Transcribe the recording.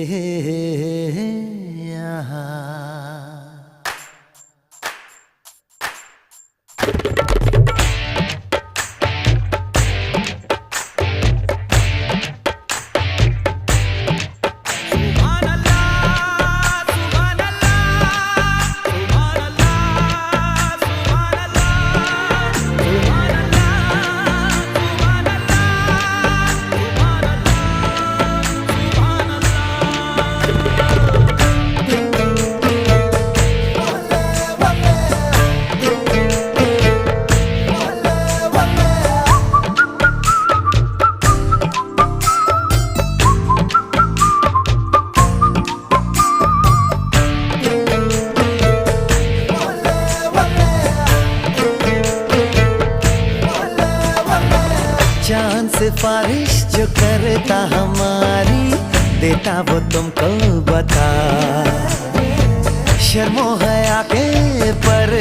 यहाँ। चांद सिफारिश जो करता हमारी, देता वो तुमको बता। शर्मो हया के पर